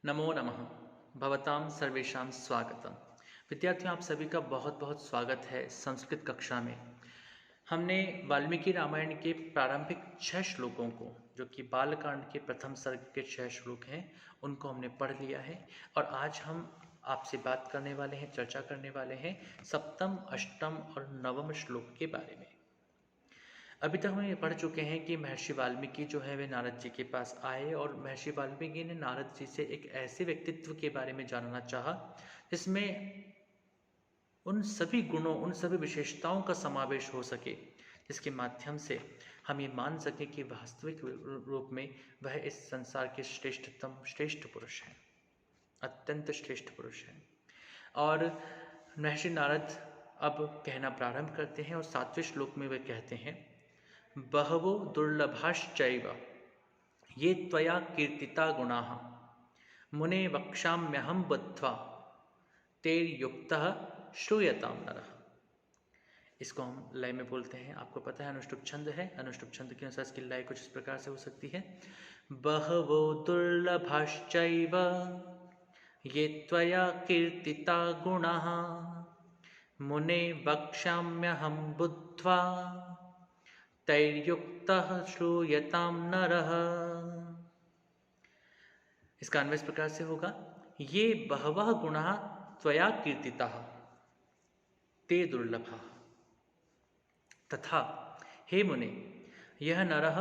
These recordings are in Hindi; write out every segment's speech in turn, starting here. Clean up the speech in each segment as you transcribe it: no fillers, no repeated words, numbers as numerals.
नमो नमः। भवतां सर्वेषां स्वागतम। विद्यार्थियों, आप सभी का बहुत बहुत स्वागत है संस्कृत कक्षा में। हमने वाल्मीकि रामायण के प्रारंभिक 6 श्लोकों को, जो कि बालकांड के प्रथम सर्ग के 6 श्लोक हैं, उनको हमने पढ़ लिया है। और आज हम आपसे बात करने वाले हैं, चर्चा करने वाले हैं सप्तम, अष्टम और नवम श्लोक के बारे में। अभी तक हम ये पढ़ चुके हैं कि महर्षि वाल्मीकि जो है वे नारद जी के पास आए और महर्षि वाल्मीकि ने नारद जी से एक ऐसे व्यक्तित्व के बारे में जानना चाहा जिसमें उन सभी गुणों, उन सभी विशेषताओं का समावेश हो सके, जिसके माध्यम से हम ये मान सकें कि वास्तविक रूप में वह इस संसार के श्रेष्ठ पुरुष हैं, अत्यंत श्रेष्ठ पुरुष हैं। और महर्षि नारद अब कहना प्रारंभ करते हैं और 7वें श्लोक में वे कहते हैं, बहवो दुर्लभाश्चैव ये त्वया कीर्तिता गुणाः मुने वक्ष्याम्यहं बुद्ध्वा तैर्युक्तः श्रूयतां नरः। इसको हम लय में बोलते हैं। आपको पता है अनुष्टुप छंद है। अनुष्टुप छंद के अनुसार इसकी लय कुछ इस प्रकार से हो सकती है, बहवो दुर्लभाश्चैव ये त्वया कीर्तिता गुणाः मुने वक्ष्याम्यहं बुद्ध्वा तैर्युक्तः श्रूयतां नरः। इसका अन्वय इस प्रकार से होगा, ये बहवः गुणाः त्वया कीर्तिताः ते दुर्लभः तथा हे मुने यह नरः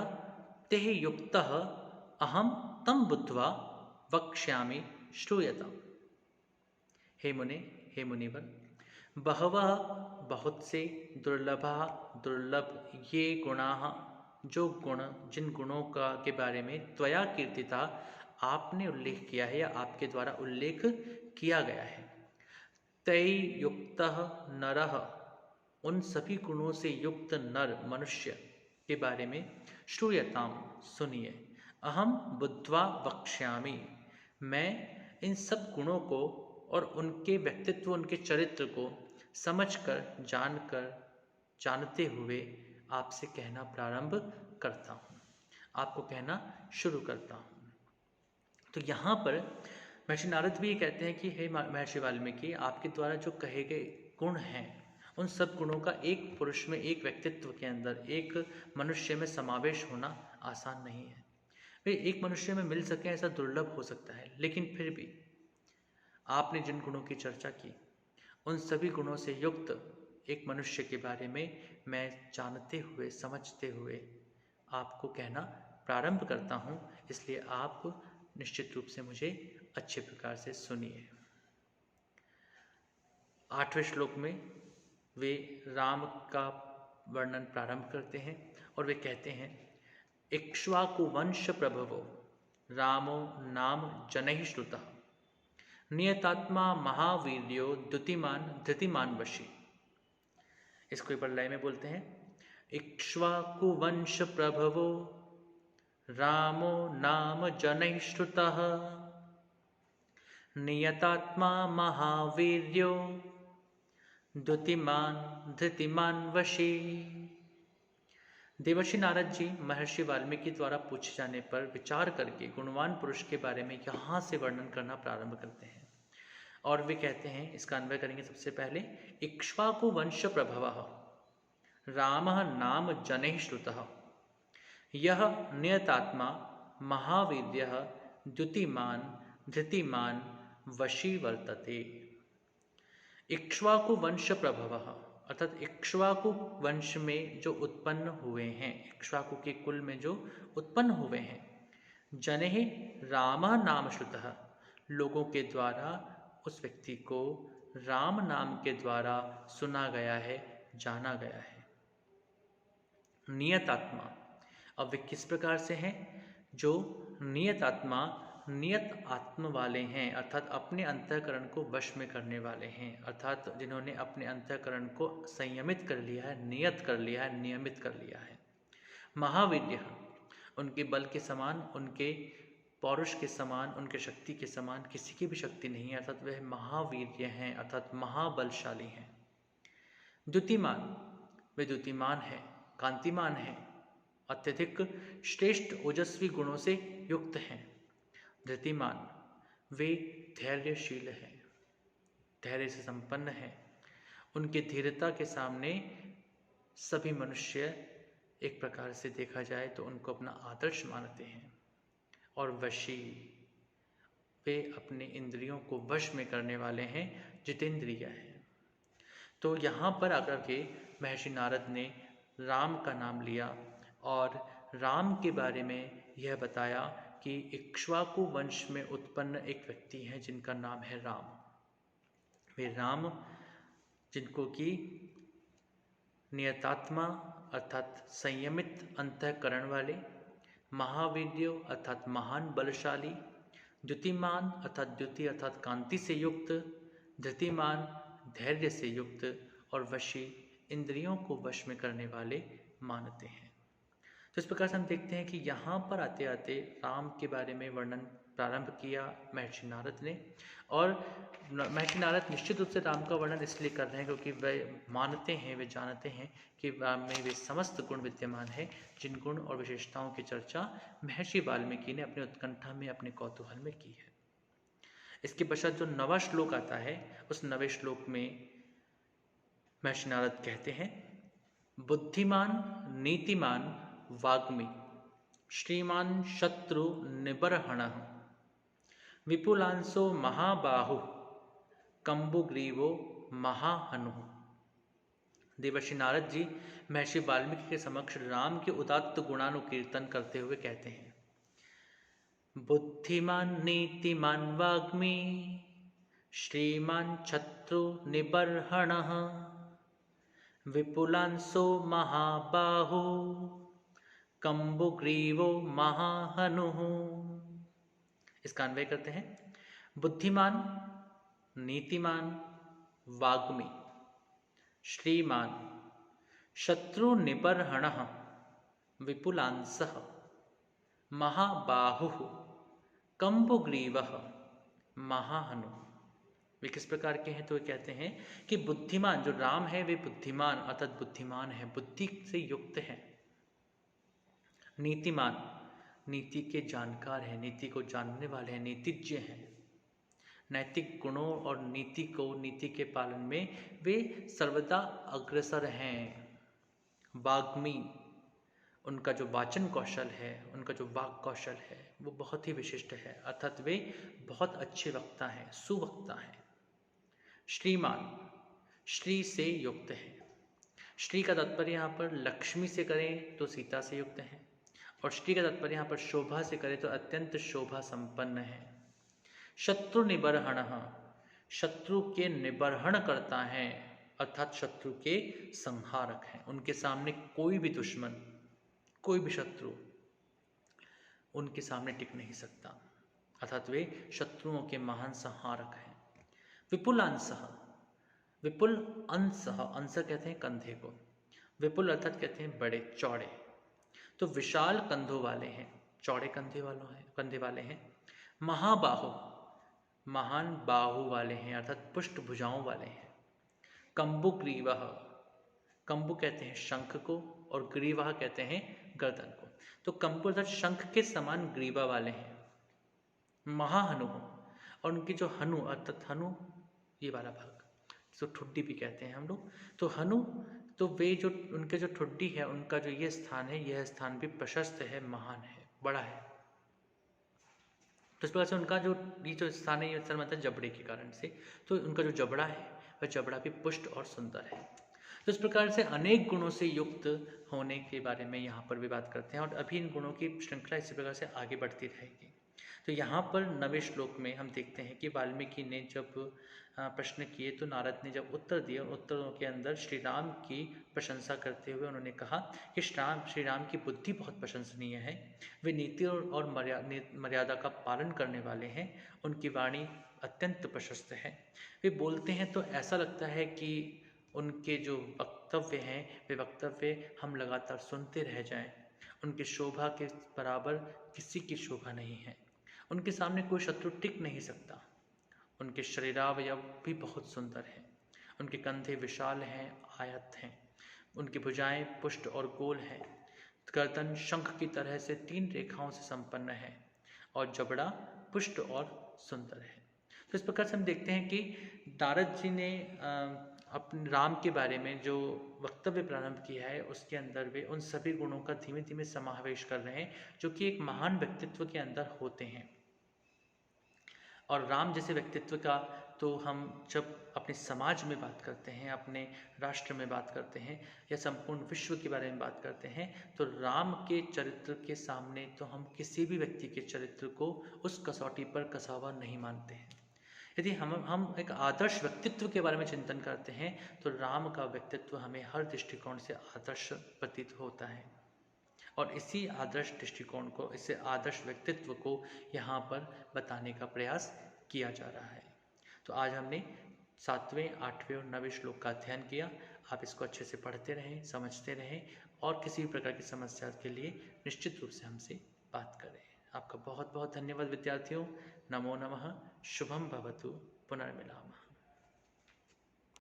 ते युक्तः अहं तं बुद्ध्वा वक्ष्यामि श्रूयताम्। हे मुने, हे मुनिवर, बहवः बहुत से, दुर्लभा दुर्लभ, ये गुणाः जो गुण, जिन गुणों का के बारे में त्वया कीर्तिता आपने उल्लेख किया है या आपके द्वारा उल्लेख किया गया है, तै युक्तः नरः उन सभी गुणों से युक्त नर मनुष्य के बारे में श्रूयताम सुनिए, अहम बुद्ध्वा वक्ष्यामि मैं इन सब गुणों को और उनके व्यक्तित्व, उनके चरित्र को समझकर, जानकर, जानते हुए आपसे कहना प्रारंभ करता हूँ, आपको कहना शुरू करता हूँ। तो यहाँ पर महर्षि नारद भी ये कहते हैं कि हे महर्षि वाल्मीकि, आपके द्वारा जो कहे गए गुण हैं, उन सब गुणों का एक पुरुष में, एक व्यक्तित्व के अंदर, एक मनुष्य में समावेश होना आसान नहीं है। वे एक मनुष्य में मिल सके ऐसा दुर्लभ हो सकता है, लेकिन फिर भी आपने जिन गुणों की चर्चा की, उन सभी गुणों से युक्त एक मनुष्य के बारे में मैं जानते हुए, समझते हुए आपको कहना प्रारंभ करता हूँ, इसलिए आप निश्चित रूप से मुझे अच्छे प्रकार से सुनिए। 8वें श्लोक में वे राम का वर्णन प्रारंभ करते हैं और वे कहते हैं, इक्ष्वाकु वंश प्रभवो रामो नाम जनैः श्रुतः नियतात्मा महावीर्यो द्युतिमान धृतिमान वशी। इसको एक बार लय में बोलते हैं, इक्ष्वाकु वंश प्रभवो रामो नाम जनैः श्रुतः नियतात्मा महावीर्यो द्युतिमान धृतिमान वशी। देवर्षि नारद जी महर्षि वाल्मीकि द्वारा पूछे जाने पर विचार करके गुणवान पुरुष के बारे में यहाँ से वर्णन करना प्रारंभ करते हैं और वे कहते हैं, इसका अन्वय करेंगे सबसे पहले, इक्ष्वाकु वंश प्रभवः रामः नाम जनैः श्रुतः यह नियतात्मा महावीर्यः द्युतिमान धृतिमान वशी वर्तते। इक्ष्वाकु वंश प्रभवः अर्थात इक्ष्वाकु वंश में जो उत्पन्न हुए हैं, इक्ष्वाकु के कुल में जो उत्पन्न हुए हैं, जनैः रामः नाम श्रुतः लोगों के द्वारा उस व्यक्ति को राम नाम के द्वारा सुना गया है, जाना गया है। नियत आत्मा, अब वे किस प्रकार से हैं? जो नियत आत्मा, नियत आत्म वाले हैं, अर्थात अपने अंतःकरण को वश में करने वाले हैं, अर्थात जिन्होंने अपने अंतःकरण को संयमित कर लिया है, नियत कर लिया है, नियमित कर लिया है। महावीर्य, उनके बल के समान, उनके पौरुष के समान, उनके शक्ति के समान किसी की भी शक्ति नहीं है, अर्थात वह महावीर्य हैं, अर्थात महाबलशाली हैं। द्युतिमान, वे द्युतिमान हैं, कांतिमान हैं, अत्यधिक श्रेष्ठ ओजस्वी गुणों से युक्त हैं। धृतिमान, वे धैर्यशील हैं, धैर्य से संपन्न हैं। उनकी धीरता के सामने सभी मनुष्य एक प्रकार से देखा जाए तो उनको अपना आदर्श मानते हैं। और वशी, वे अपने इंद्रियों को वश में करने वाले हैं, जितेंद्रिय हैं। तो यहाँ पर आकर के महर्षि नारद ने राम का नाम लिया और राम के बारे में यह बताया कि इक्ष्वाकु वंश में उत्पन्न एक व्यक्ति हैं जिनका नाम है राम। वे राम जिनको कि नियतात्मा अर्थात संयमित अंतःकरण वाले, महावीर्य अर्थात महान बलशाली, द्युतिमान अर्थात द्युति अर्थात कांति से युक्त, धृतिमान धैर्य से युक्त और वशी इंद्रियों को वश में करने वाले मानते हैं। तो इस प्रकार से हम देखते हैं कि यहाँ पर आते आते राम के बारे में वर्णन प्रारंभ किया महर्षि नारद ने। और महर्षि नारद निश्चित रूप से राम का वर्णन इसलिए कर रहे हैं क्योंकि वे मानते हैं, वे जानते हैं कि राम में वे समस्त गुण विद्यमान है, जिन गुण और विशेषताओं की चर्चा महर्षि वाल्मीकि ने अपने उत्कंठा में, अपने कौतूहल में की है। इसके पश्चात जो नवा श्लोक आता है, उस नवे श्लोक में महर्षि नारद कहते हैं, बुद्धिमान नीतिमान वाग्मी श्रीमान शत्रु निबर्हणः विपुलांशो महाबाहु कंबुग्रीवो महाहनु। देवर्षि नारद जी महर्षि वाल्मीकि के समक्ष राम के उदात्त गुणानुकीर्तन करते हुए कहते हैं, बुद्धिमान नीतिमान वाग्मी श्रीमान शत्रु निबर्हणः विपुलांशो महाबाहु कंबुग्रीवो महाहनुः। इसका अन्वय करते हैं, बुद्धिमान नीतिमान वाग्मी श्रीमान शत्रु निबर्हणः विपुलांशः महाबाहुः कंबुग्रीवः महाहनु। वे किस प्रकार के हैं? तो वे कहते हैं कि बुद्धिमान जो राम है वे बुद्धिमान अर्थात बुद्धिमान है, बुद्धि से युक्त है। नीतिमान नीति के जानकार हैं, नीति को जानने वाले हैं, नीतिज्ञ हैं। नैतिक गुणों और नीति के पालन में वे सर्वदा अग्रसर हैं। वाग्मी, उनका जो वाचन कौशल है, उनका जो वाक कौशल है वो बहुत ही विशिष्ट है, अर्थात वे बहुत अच्छे वक्ता हैं, सुवक्ता हैं। श्रीमान, श्री से युक्त है। श्री का तात्पर्य यहाँ पर लक्ष्मी से करें तो सीता से युक्त है, और श्री का तात्पर्य यहाँ पर शोभा से करें तो अत्यंत शोभा संपन्न है। शत्रु निबर्हणः, शत्रु के निबर्हण करता है अर्थात शत्रु के संहारक हैं। उनके सामने कोई भी दुश्मन, कोई भी शत्रु उनके सामने टिक नहीं सकता, अर्थात वे शत्रुओं के महान संहारक हैं। विपुल अंशः, विपुल अंशः, अंश कहते हैं कंधे को, विपुल अर्थात कहते हैं बड़े चौड़े, तो विशाल कंधों वाले हैं, चौड़े कंधे वाले हैं। महाबाहु, महान बाहु वाले हैं अर्थात पुष्ट भुजाओं वाले हैं। कंबुग्रीवः, कंबु कहते हैं शंख को और ग्रीवः कहते हैं गर्दन को, तो कंबु अर्थात शंख के समान ग्रीवा वाले हैं। महाहनु, और उनकी जो हनु अर्थात हनु ये वाला भाग जो ठुड्डी भी कहते हैं हम लोग, तो हनु, तो वे जो उनके जो ठुड्डी है उनका जो ये स्थान है, यह स्थान भी प्रशस्त है, महान है, बड़ा है। तो इस प्रकार से उनका जो ये जो स्थान है, ये स्थान मतलब जबड़े के कारण से, तो उनका जो जबड़ा है वह जबड़ा भी पुष्ट और सुंदर है। तो इस प्रकार से अनेक गुणों से युक्त होने के बारे में यहाँ पर भी बात करते हैं, और अभी इन गुणों की श्रृंखला इसी प्रकार से आगे बढ़ती रहेगी। तो यहाँ पर नवे श्लोक में हम देखते हैं कि वाल्मीकि ने जब प्रश्न किए तो नारद ने जब उत्तर दिए, उत्तरों के अंदर श्री राम की प्रशंसा करते हुए उन्होंने कहा कि श्री राम की बुद्धि बहुत प्रशंसनीय है, वे नीति और मर्यादा का पालन करने वाले हैं, उनकी वाणी अत्यंत प्रशस्त है। वे बोलते हैं तो ऐसा लगता है कि उनके जो वक्तव्य हैं वे वक्तव्य हम लगातार सुनते रह जाएं। उनकी शोभा के बराबर किसी की शोभा नहीं है, उनके सामने कोई शत्रु टिक नहीं सकता। उनके शरीरावयव भी बहुत सुंदर हैं, उनके कंधे विशाल हैं, आयत हैं, उनकी भुजाएं पुष्ट और गोल हैं, गर्दन शंख की तरह से 3 रेखाओं से संपन्न है, और जबड़ा पुष्ट और सुंदर है। तो इस प्रकार से हम देखते हैं कि नारद जी ने अपने राम के बारे में जो वक्तव्य प्रारंभ किया है उसके अंदर वे उन सभी गुणों का धीमे धीमे समावेश कर रहे हैं जो कि एक महान व्यक्तित्व के अंदर होते हैं। और राम जैसे व्यक्तित्व का तो हम जब अपने समाज में बात करते हैं, अपने राष्ट्र में बात करते हैं या संपूर्ण विश्व के बारे में बात करते हैं, तो राम के चरित्र के सामने तो हम किसी भी व्यक्ति के चरित्र को उस कसौटी पर कसा हुआ नहीं मानते हैं। यदि हम एक आदर्श व्यक्तित्व के बारे में चिंतन करते हैं तो राम का व्यक्तित्व हमें हर दृष्टिकोण से आदर्श प्रतीत होता है। और इसी आदर्श दृष्टिकोण को, इसे आदर्श व्यक्तित्व को यहाँ पर बताने का प्रयास किया जा रहा है। तो आज हमने 7वें, 8वें और 9वें श्लोक का अध्ययन किया। आप इसको अच्छे से पढ़ते रहें, समझते रहें और किसी भी प्रकार की समस्या के लिए निश्चित रूप से हमसे बात करें। आपका बहुत बहुत धन्यवाद विद्यार्थियों। नमो नमः। शुभम भवतु। पुनर्मिलामः।